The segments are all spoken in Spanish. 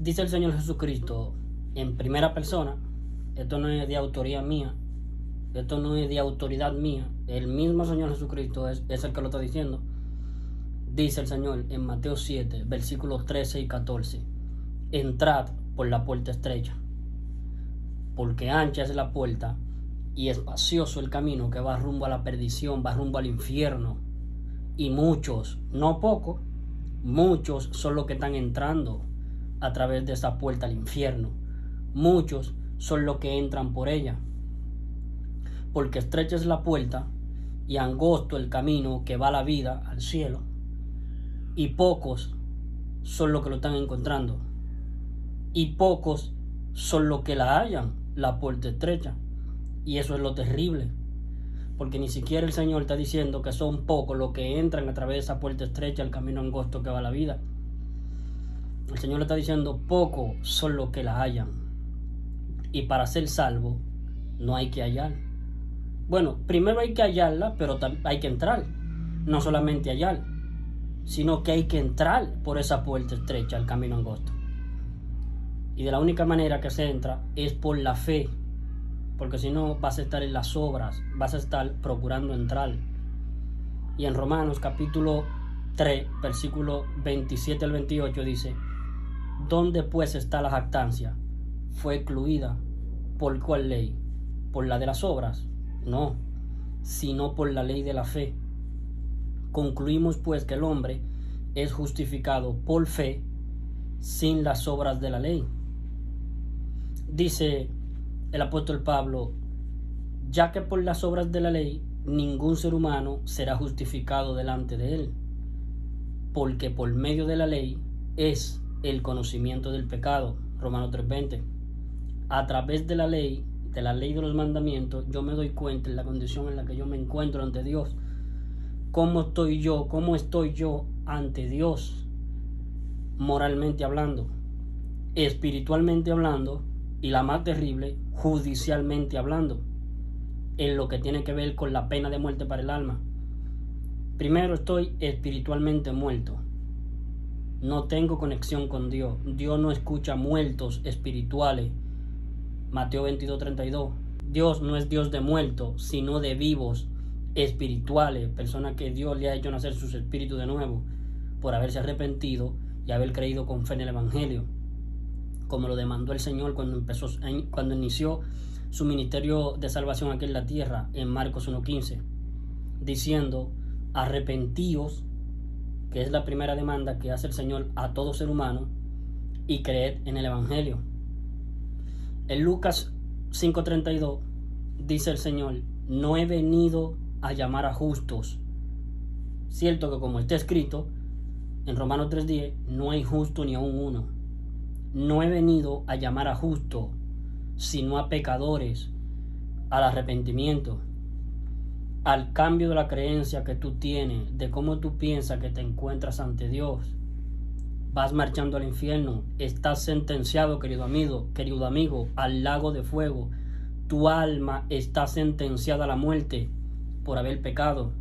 Dice el Señor Jesucristo en primera persona, esto no es de autoría mía, esto no es de autoridad mía, el mismo Señor Jesucristo es el que lo está diciendo. Dice el Señor en Mateo 7, versículos 13 y 14, entrad por la puerta estrecha, porque ancha es la puerta y espacioso el camino que va rumbo a la perdición, va rumbo al infierno, y muchos, no pocos, muchos son los que están entrando a través de esa puerta al infierno. Muchos son los que entran por ella, porque estrecha es la puerta y angosto el camino que va a la vida, al cielo, y pocos son los que lo están encontrando, y pocos son los que la hallan, la puerta estrecha. Y eso es lo terrible, porque ni siquiera el Señor está diciendo que son pocos los que entran a través de esa puerta estrecha, el camino angosto que va a la vida. El Señor le está diciendo pocos son los que la hallan, y para ser salvo no hay que hallar. Bueno, primero hay que hallarla, pero hay que entrar. No solamente hallar, sino que hay que entrar por esa puerta estrecha, el camino angosto. Y de la única manera que se entra es por la fe, porque si no vas a estar en las obras, vas a estar procurando entrar. Y en Romanos capítulo 3, versículo 27 al 28 dice: ¿dónde pues está la jactancia? ¿Fue excluida por cuál ley? ¿Por la de las obras? No, sino por la ley de la fe. Concluimos pues que el hombre es justificado por fe sin las obras de la ley. Dice el apóstol Pablo: ya que por las obras de la ley ningún ser humano será justificado delante de él, porque por medio de la ley es el conocimiento del pecado. Romanos 3:20. A través de la ley de los mandamientos, yo me doy cuenta de la condición en la que yo me encuentro ante Dios. ¿Cómo estoy yo ante Dios? Moralmente hablando, espiritualmente hablando, y la más terrible, judicialmente hablando, en lo que tiene que ver con la pena de muerte para el alma. Primero, estoy espiritualmente muerto. No tengo conexión con Dios. Dios no escucha muertos espirituales. Mateo 22:32. Dios no es Dios de muertos, sino de vivos espirituales, personas que Dios le ha hecho nacer sus espíritus de nuevo por haberse arrepentido y haber creído con fe en el Evangelio, como lo demandó el Señor cuando inició su ministerio de salvación aquí en la tierra, en Marcos 1:15, diciendo: arrepentíos, que es la primera demanda que hace el Señor a todo ser humano, y creed en el Evangelio. En Lucas 5:32 dice el Señor: no he venido a llamar a justos. Cierto que, como está escrito en Romanos 3:10, no hay justo ni aun uno. No he venido a llamar a justos, sino a pecadores, al arrepentimiento, al cambio de la creencia que tú tienes, de cómo tú piensas que te encuentras ante Dios. Vas marchando al infierno, estás sentenciado, querido amigo, al lago de fuego. Tu alma está sentenciada a la muerte por haber pecado.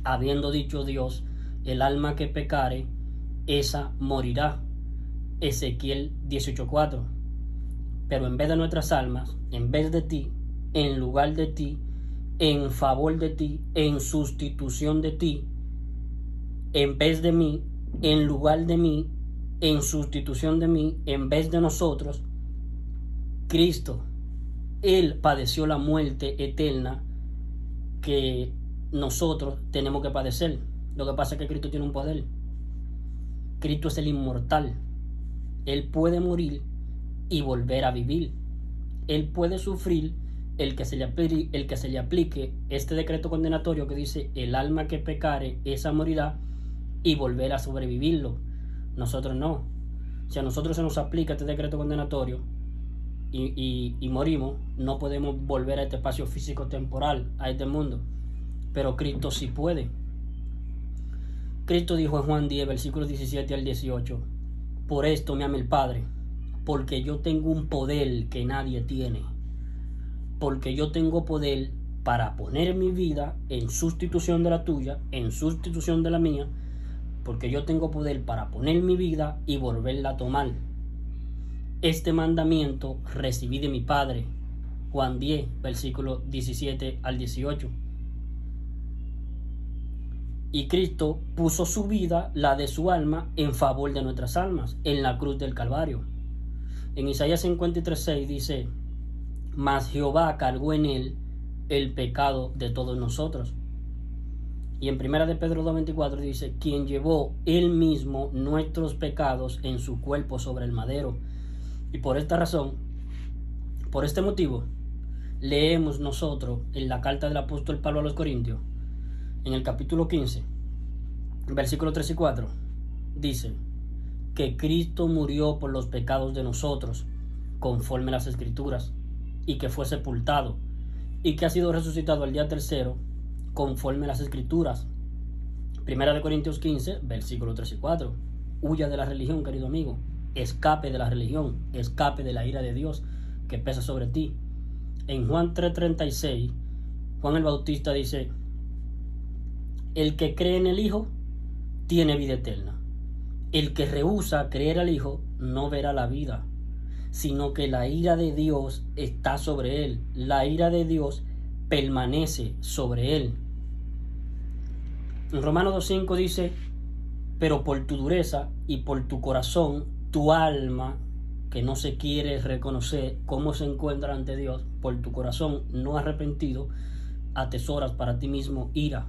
Habiendo dicho Dios: el alma que pecare, esa morirá. Ezequiel 18:4. Pero en vez de nuestras almas, en vez de ti, en lugar de ti, en favor de ti, en sustitución de ti, en vez de mí, en lugar de mí, en sustitución de mí, en vez de nosotros, Cristo, Él padeció la muerte eterna que nosotros tenemos que padecer. Lo que pasa es que Cristo tiene un poder. Cristo es el inmortal. Él puede morir y volver a vivir. Él puede sufrir el que se le aplique este decreto condenatorio que dice: el alma que pecare, esa morirá, y volver a sobrevivirlo. Nosotros no. Si a nosotros se nos aplica este decreto condenatorio y morimos, no podemos volver a este espacio físico temporal, a este mundo. Pero Cristo sí puede. Cristo dijo en Juan 10, versículos 17 al 18: por esto me ama el Padre, porque yo tengo un poder que nadie tiene. Porque yo tengo poder para poner mi vida en sustitución de la tuya, en sustitución de la mía. Porque yo tengo poder para poner mi vida y volverla a tomar. Este mandamiento recibí de mi Padre. Juan 10, versículo 17 al 18. Y Cristo puso su vida, la de su alma, en favor de nuestras almas, en la cruz del Calvario. En Isaías 53:6 dice: mas Jehová cargó en él el pecado de todos nosotros. Y en 1 de Pedro 2:24 dice: quien llevó él mismo nuestros pecados en su cuerpo sobre el madero. Y por esta razón, por este motivo, leemos nosotros en la carta del apóstol Pablo a los Corintios, en el capítulo 15, versículos 3 y 4, dice que Cristo murió por los pecados de nosotros, conforme a las Escrituras, y que fue sepultado, y que ha sido resucitado al día tercero, conforme a las Escrituras. 1 Corintios 15, versículos 3 y 4. Huya de la religión, querido amigo. Escape de la religión, escape de la ira de Dios que pesa sobre ti. En Juan 3:36, Juan el Bautista dice: el que cree en el Hijo tiene vida eterna. El que rehúsa creer al Hijo no verá la vida, sino que la ira de Dios está sobre él. La ira de Dios permanece sobre él. En Romanos 2:5 dice: pero por tu dureza y por tu corazón, tu alma, que no se quiere reconocer cómo se encuentra ante Dios, por tu corazón no arrepentido, atesoras para ti mismo ira,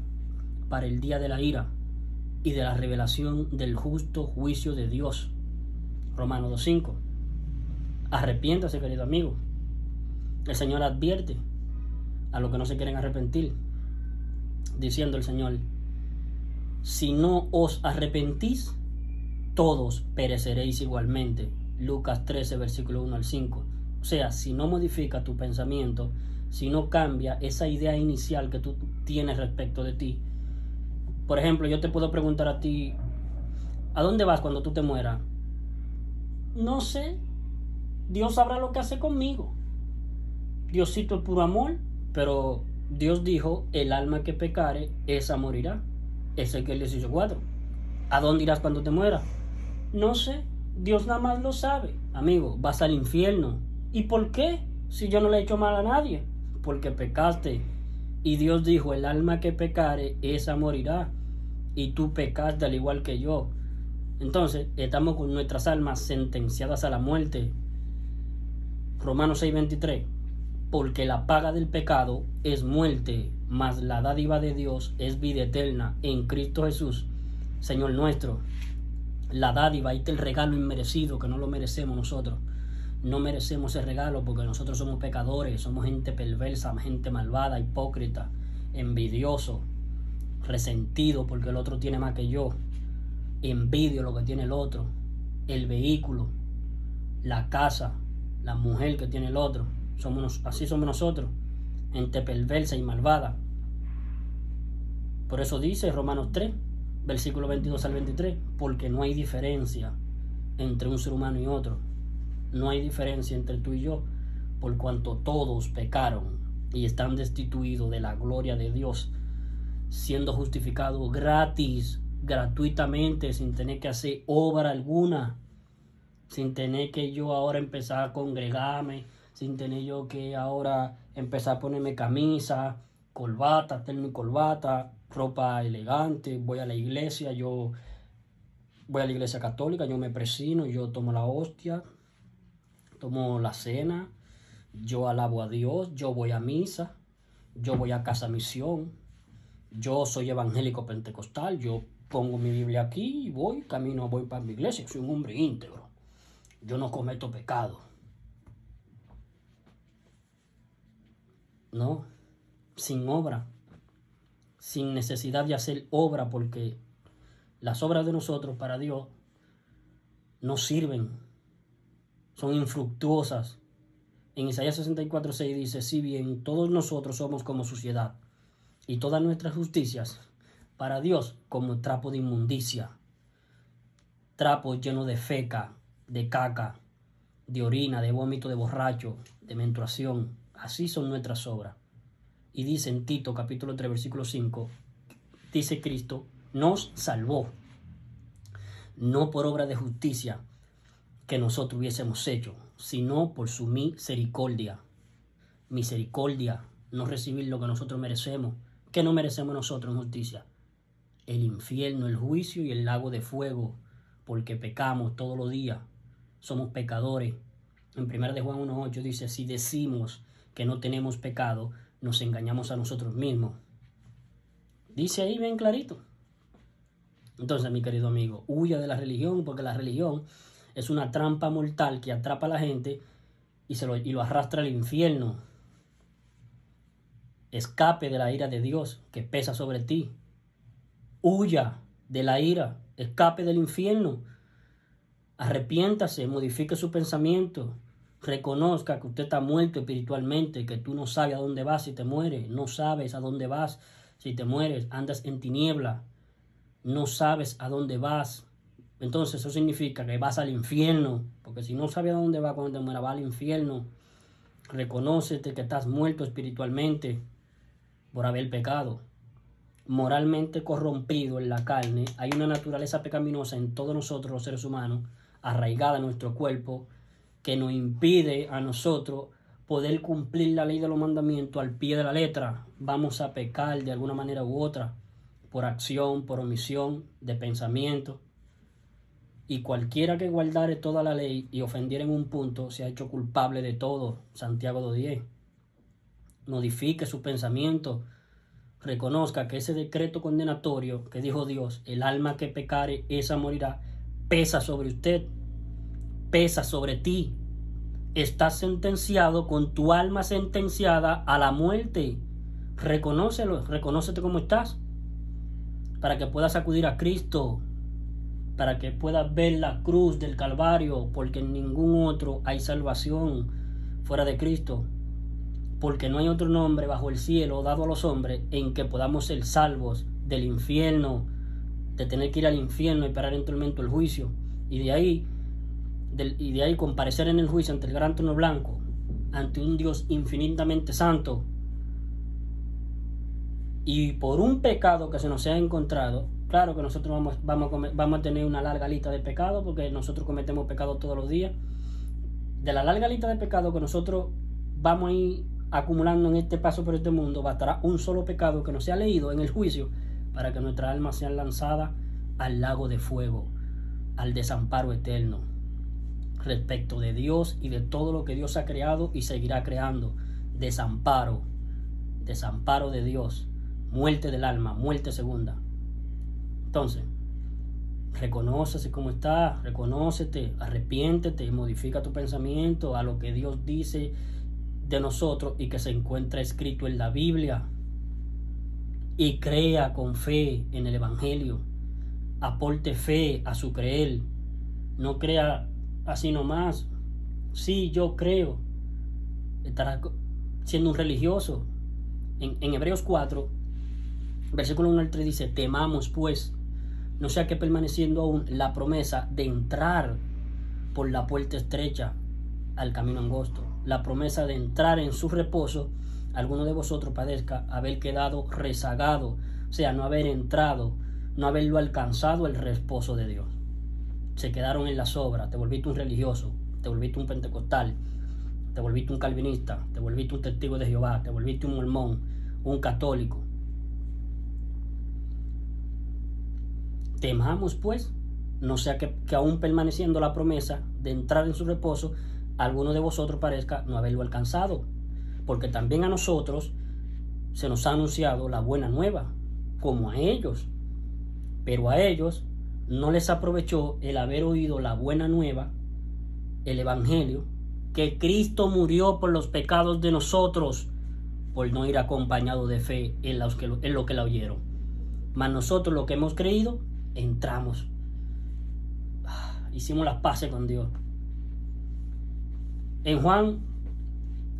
para el día de la ira y de la revelación del justo juicio de Dios. Romanos 2:5. Arrepiéntase, querido amigo. El Señor advierte a los que no se quieren arrepentir, diciendo el Señor: si no os arrepentís, todos pereceréis igualmente. Lucas 13, versículo 1 al 5. O sea, si no modifica tu pensamiento, si no cambia esa idea inicial que tú tienes respecto de ti. Por ejemplo, yo te puedo preguntar a ti: ¿a dónde vas cuando tú te mueras? No sé. Dios sabrá lo que hace conmigo. Diosito es puro amor, pero Dios dijo: el alma que pecare, esa morirá. Ezequiel 18:4. ¿A dónde irás cuando te mueras? No sé. Dios nada más lo sabe. Amigo, vas al infierno. ¿Y por qué? Si yo no le he hecho mal a nadie. Porque pecaste. Y Dios dijo: el alma que pecare, esa morirá. Y tú pecaste al igual que yo. Entonces, estamos con nuestras almas sentenciadas a la muerte. Romanos 6:23. Porque la paga del pecado es muerte, mas la dádiva de Dios es vida eterna en Cristo Jesús, Señor nuestro. La dádiva y el regalo inmerecido, que no lo merecemos nosotros. No merecemos ese regalo porque nosotros somos pecadores, somos gente perversa, gente malvada, hipócrita, envidioso, resentido porque el otro tiene más que yo. Envidio lo que tiene el otro, el vehículo, la casa, la mujer que tiene el otro. Así somos nosotros, gente perversa y malvada. Por eso dice Romanos 3, versículo 22 al 23, porque no hay diferencia entre un ser humano y otro. No hay diferencia entre tú y yo, por cuanto todos pecaron y están destituidos de la gloria de Dios, siendo justificados gratis, gratuitamente, sin tener que hacer obra alguna, sin tener que yo ahora empezar a congregarme, sin tener yo que ahora empezar a ponerme camisa, corbata, terno y corbata, ropa elegante. Voy a la iglesia católica, yo me presino, yo tomo la hostia, tomo la cena, yo alabo a Dios, yo voy a misa, yo voy a casa misión, yo soy evangélico pentecostal, yo pongo mi Biblia aquí y voy para mi iglesia, soy un hombre íntegro, yo no cometo pecado. No, sin obra, sin necesidad de hacer obra, porque las obras de nosotros para Dios no sirven, son infructuosas. En Isaías 64:6 dice: si bien todos nosotros somos como suciedad, y todas nuestras justicias para Dios como trapo de inmundicia, trapo lleno de feca, de caca, de orina, de vómito de borracho, de menstruación. Así son nuestras obras. Y dice en Tito capítulo 3 versículo 5, dice: Cristo nos salvó, no por obra de justicia que nosotros hubiésemos hecho, sino por su misericordia. Misericordia, no recibir lo que nosotros merecemos. ¿Qué no merecemos nosotros en justicia? El infierno, el juicio y el lago de fuego, porque pecamos todos los días. Somos pecadores. En 1 de Juan 1:8 dice, si decimos que no tenemos pecado, nos engañamos a nosotros mismos. Dice ahí bien clarito. Entonces, mi querido amigo, huya de la religión, porque la religión es una trampa mortal que atrapa a la gente y lo arrastra al infierno. Escape de la ira de Dios que pesa sobre ti. Huya de la ira, escape del infierno. Arrepiéntase, modifique su pensamiento. Reconozca que usted está muerto espiritualmente, que tú no sabes a dónde vas si te mueres. No sabes a dónde vas si te mueres. Andas en tiniebla. No sabes a dónde vas. Entonces eso significa que vas al infierno. Porque si no sabes a dónde vas cuando te mueras, vas al infierno. Reconócete que estás muerto espiritualmente por haber pecado. Moralmente corrompido en la carne. Hay una naturaleza pecaminosa en todos nosotros los seres humanos, arraigada en nuestro cuerpo, que nos impide a nosotros poder cumplir la ley de los mandamientos al pie de la letra. Vamos a pecar de alguna manera u otra, por acción, por omisión, de pensamiento. Y cualquiera que guardare toda la ley y ofendiera en un punto, se ha hecho culpable de todo. Santiago 2:10. Modifique su pensamiento. Reconozca que ese decreto condenatorio que dijo Dios, el alma que pecare, esa morirá, pesa sobre usted, pesa sobre ti. Estás sentenciado con tu alma sentenciada a la muerte. Reconócelo, reconócete como estás, para que puedas acudir a Cristo, para que puedas ver la cruz del Calvario, porque en ningún otro hay salvación fuera de Cristo. Porque no hay otro nombre bajo el cielo dado a los hombres en que podamos ser salvos del infierno, de tener que ir al infierno y parar en tormento el juicio. Y de ahí comparecer en el juicio ante el gran trono blanco, ante un Dios infinitamente santo. Y por un pecado que se nos sea encontrado, claro que nosotros vamos a tener una larga lista de pecados, porque nosotros cometemos pecados todos los días. De la larga lista de pecados que nosotros vamos a ir acumulando en este paso por este mundo, bastará un solo pecado que no sea leído en el juicio para que nuestras almas sean lanzadas al lago de fuego, al desamparo eterno, respecto de Dios y de todo lo que Dios ha creado y seguirá creando. Desamparo de Dios, muerte del alma, muerte segunda. Entonces, reconócese como está, reconócete, arrepiéntete, modifica tu pensamiento a lo que Dios dice de nosotros y que se encuentra escrito en la Biblia, y crea con fe en el Evangelio. Aporte fe a su creer, no crea así nomás. Sí, yo creo, estará siendo un religioso. En Hebreos 4 versículo 1 al 3 dice, temamos pues, no sea que permaneciendo aún la promesa de entrar por la puerta estrecha al camino angosto, la promesa de entrar en su reposo, alguno de vosotros padezca haber quedado rezagado, o sea, no haber entrado, no haberlo alcanzado el reposo de Dios. Se quedaron en las obras, te volviste un religioso, te volviste un pentecostal, te volviste un calvinista, te volviste un testigo de Jehová, te volviste un mormón, un católico. Temamos pues, no sea que aún permaneciendo la promesa de entrar en su reposo, alguno de vosotros parezca no haberlo alcanzado, porque también a nosotros se nos ha anunciado la buena nueva, como a ellos, pero a ellos no les aprovechó el haber oído la buena nueva, el Evangelio, que Cristo murió por los pecados de nosotros, por no ir acompañado de fe en lo que la oyeron. Mas nosotros, lo que hemos creído, entramos, hicimos las paces con Dios. En Juan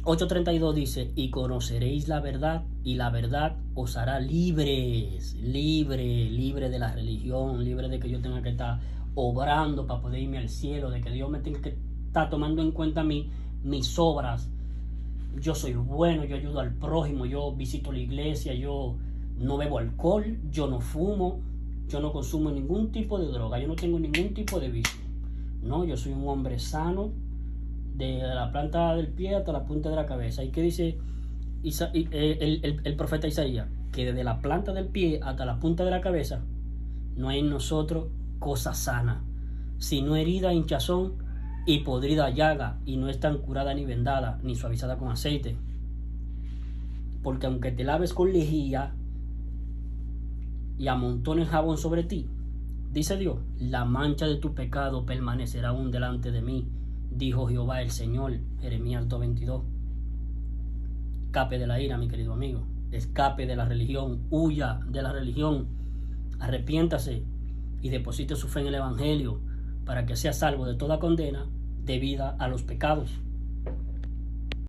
8:32 dice, y conoceréis la verdad, y la verdad os hará libres, libre de la religión, libre de que yo tenga que estar obrando para poder irme al cielo, de que Dios me tenga que estar tomando en cuenta a mí, mis obras. Yo soy bueno, yo ayudo al prójimo, yo visito la iglesia, yo no bebo alcohol, yo no fumo, yo no consumo ningún tipo de droga, yo no tengo ningún tipo de vicio. No, yo soy un hombre sano, de la planta del pie hasta la punta de la cabeza. ¿Y qué dice el profeta Isaías? Que desde la planta del pie hasta la punta de la cabeza no hay en nosotros cosa sana, sino herida, hinchazón y podrida llaga, y no están curada ni vendada ni suavizada con aceite. Porque aunque te laves con lejía y amontones jabón sobre ti, dice Dios, la mancha de tu pecado permanecerá aún delante de mí, dijo Jehová el Señor. Jeremías 2:22. Escape de la ira, mi querido amigo. Escape de la religión. Huya de la religión. Arrepiéntase y deposite su fe en el Evangelio para que sea salvo de toda condena debida a los pecados.